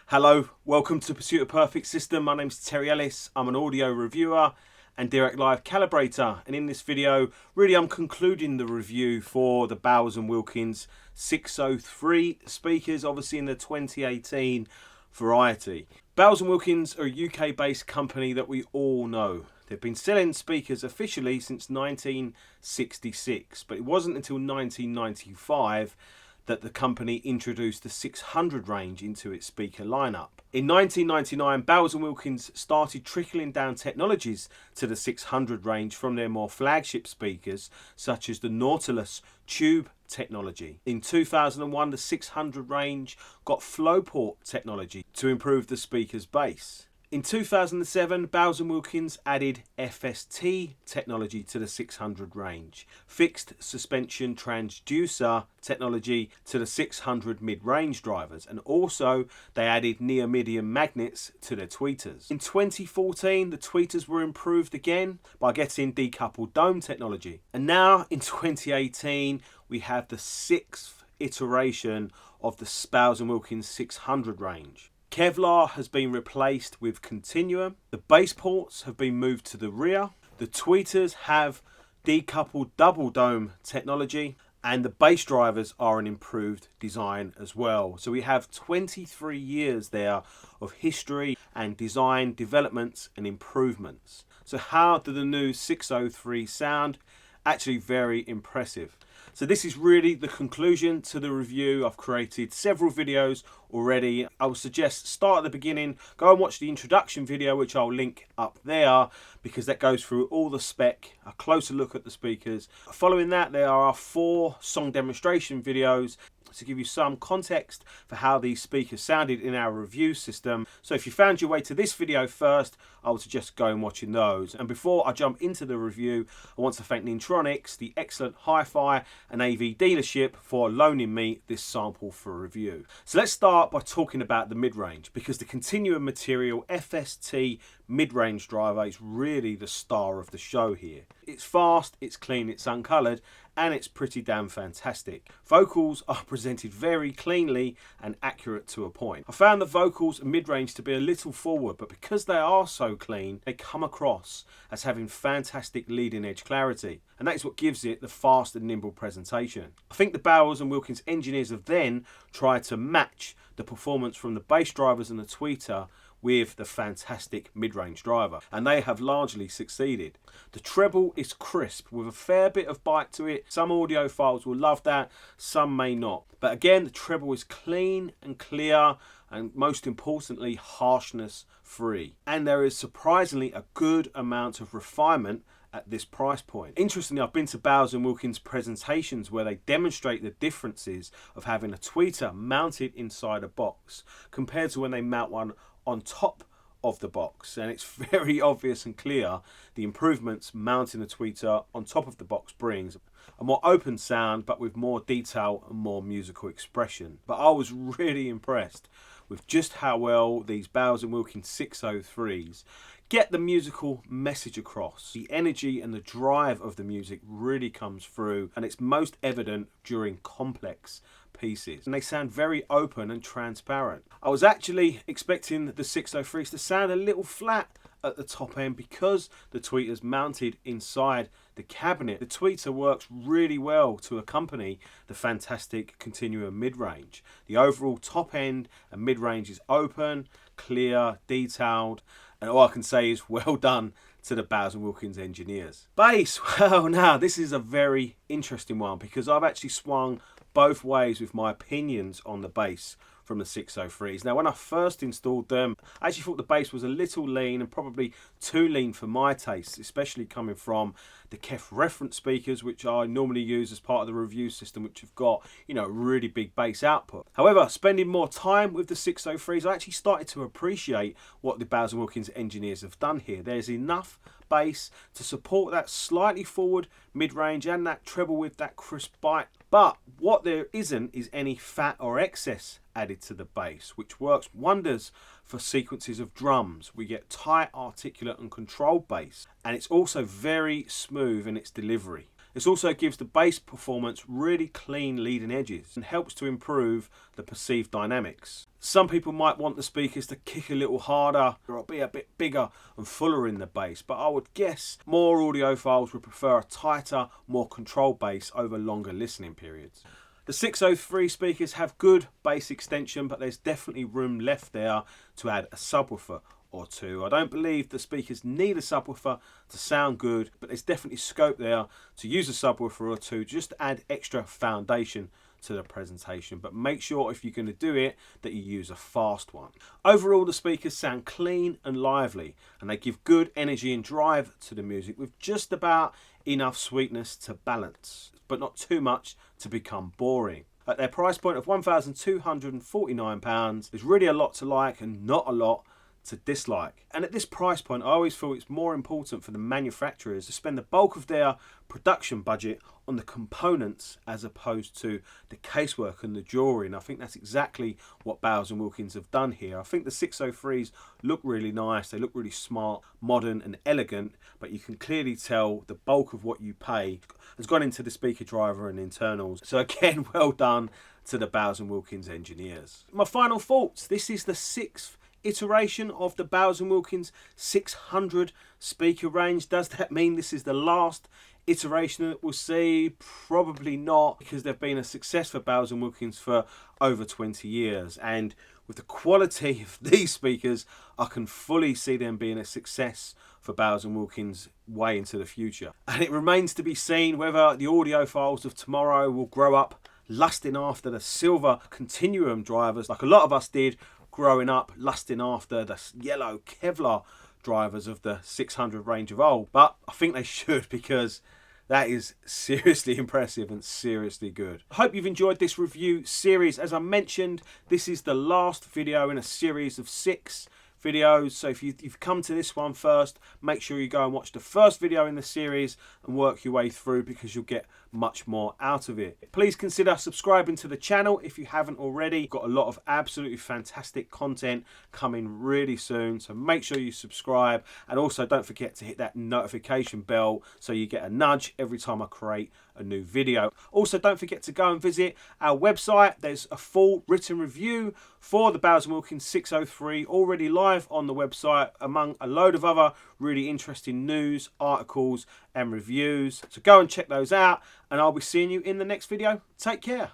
Hello, welcome to Pursuit of Perfect System. My name's Terry Ellis. I'm an audio reviewer and Dirac Live calibrator, and in this video really I'm concluding the review for the Bowers and Wilkins 603 speakers, obviously in the 2018 variety. Bowers and Wilkins are a UK based company that we all know. They've been selling speakers officially since 1966, but it wasn't until 1995 that the company introduced the 600 range into its speaker lineup. In 1999, Bowers and Wilkins started trickling down technologies to the 600 range from their more flagship speakers, such as the Nautilus tube technology. In 2001, the 600 range got Flowport technology to improve the speaker's bass. In 2007, Bowers and Wilkins added FST technology to the 600 range, fixed suspension transducer technology to the 600 mid-range drivers, and also they added neodymium magnets to their tweeters. In 2014, the tweeters were improved again by getting decoupled dome technology. And now in 2018, we have the 6th iteration of the Bowers and Wilkins 600 range. Kevlar has been replaced with Continuum. The bass ports have been moved to the rear. The tweeters have decoupled double dome technology, and the bass drivers are an improved design as well. So we have 23 years there of history and design developments and improvements. So how do the new 603 sound? Actually very impressive. So this is really the conclusion to the review. I've created several videos already. I would suggest start at the beginning, go and watch the introduction video, which I'll link up there, because that goes through all the spec, a closer look at the speakers. Following that, there are 4 song demonstration videos to give you some context for how these speakers sounded in our review system. So if you found your way to this video first, I would suggest going watching those. And before I jump into the review, I want to thank Nintronics, the excellent HiFi and AV dealership, for loaning me this sample for review. So let's start by talking about the mid-range, because the Continuum material FST mid-range driver is really the star of the show here. It's fast, it's clean, it's uncoloured, and it's pretty damn fantastic. Vocals are presented very cleanly and accurate to a point. I found the vocals and mid-range to be a little forward, but because they are so clean, they come across as having fantastic leading edge clarity, and that is what gives it the fast and nimble presentation. I think the Bowers and Wilkins engineers have then tried to match the performance from the bass drivers and the tweeter with the fantastic mid-range driver, and they have largely succeeded. The treble is crisp with a fair bit of bite to it. Some audiophiles will love that, some may not. But again, the treble is clean and clear, and most importantly, harshness free. And there is surprisingly a good amount of refinement at this price point. Interestingly, I've been to Bowers and Wilkins presentations where they demonstrate the differences of having a tweeter mounted inside a box compared to when they mount one on top of the box, and it's very obvious and clear the improvements mounting the tweeter on top of the box brings. A more open sound, but with more detail and more musical expression. But I was really impressed with just how well these Bowers and Wilkins 603s get the musical message across. The energy and the drive of the music really comes through, and it's most evident during complex pieces, and they sound very open and transparent. I was actually expecting the 603s to sound a little flat at the top end because the tweeter's mounted inside the cabinet. The tweeter works really well to accompany the fantastic Continuum mid-range. The overall top end and mid-range is open, clear, detailed, and all I can say is well done to the Bowers and Wilkins engineers. Bass, well now this is a very interesting one, because I've actually swung both ways with my opinions on the bass from the 603s. Now, when I first installed them, I actually thought the bass was a little lean and probably too lean for my taste, especially coming from the KEF reference speakers, which I normally use as part of the review system, which have got, you know, really big bass output. However, spending more time with the 603s, I actually started to appreciate what the Bowers and Wilkins engineers have done here. There's enough bass to support that slightly forward mid-range and that treble with that crisp bite. But what there isn't is any fat or excess added to the bass, which works wonders for sequences of drums. We get tight, articulate and controlled bass, and it's also very smooth in its delivery. This also gives the bass performance really clean leading edges and helps to improve the perceived dynamics. Some people might want the speakers to kick a little harder or be a bit bigger and fuller in the bass, but I would guess more audiophiles would prefer a tighter, more controlled bass over longer listening periods. The 603 speakers have good bass extension, but there's definitely room left there to add a subwoofer or two. I don't believe the speakers need a subwoofer to sound good, but there's definitely scope there to use a subwoofer or two just to add extra foundation to the presentation. But make sure if you're going to do it that you use a fast one. Overall, the speakers sound clean and lively, and they give good energy and drive to the music with just about enough sweetness to balance, but not too much to become boring. At their price point of £1,249, there's really a lot to like and not a lot to dislike. And at this price point, I always feel it's more important for the manufacturers to spend the bulk of their production budget on the components as opposed to the casework and the jewellery. And I think that's exactly what Bowers and Wilkins have done here. I think the 603s look really nice, they look really smart, modern and elegant, but you can clearly tell the bulk of what you pay has gone into the speaker driver and internals. So again, well done to the Bowers and Wilkins engineers. My final thoughts: this is the 6th iteration of the Bowers and Wilkins 600 speaker range. Does that mean this is the last iteration that we'll see? Probably not, because they've been a success for Bowers and Wilkins for over 20 years, and with the quality of these speakers, I can fully see them being a success for Bowers and Wilkins way into the future. And it remains to be seen whether the audiophiles of tomorrow will grow up lusting after the silver continuum drivers like a lot of us did growing up, lusting after the yellow Kevlar drivers of the 600 range of old. But I think they should, because that is seriously impressive and seriously good. I hope you've enjoyed this review series. As I mentioned, this is the last video in a series of 6 videos, so if you've come to this one first, make sure you go and watch the first video in the series and work your way through, because you'll get much more out of it. Please consider subscribing to the channel if you haven't already. We've got a lot of absolutely fantastic content coming really soon, so make sure you subscribe, and also don't forget to hit that notification bell so you get a nudge every time I create a new video. Also, don't forget to go and visit our website. There's a full written review for the Bowers and Wilkins 603 already live on the website, among a load of other really interesting news, articles and reviews. So go and check those out, and I'll be seeing you in the next video. Take care.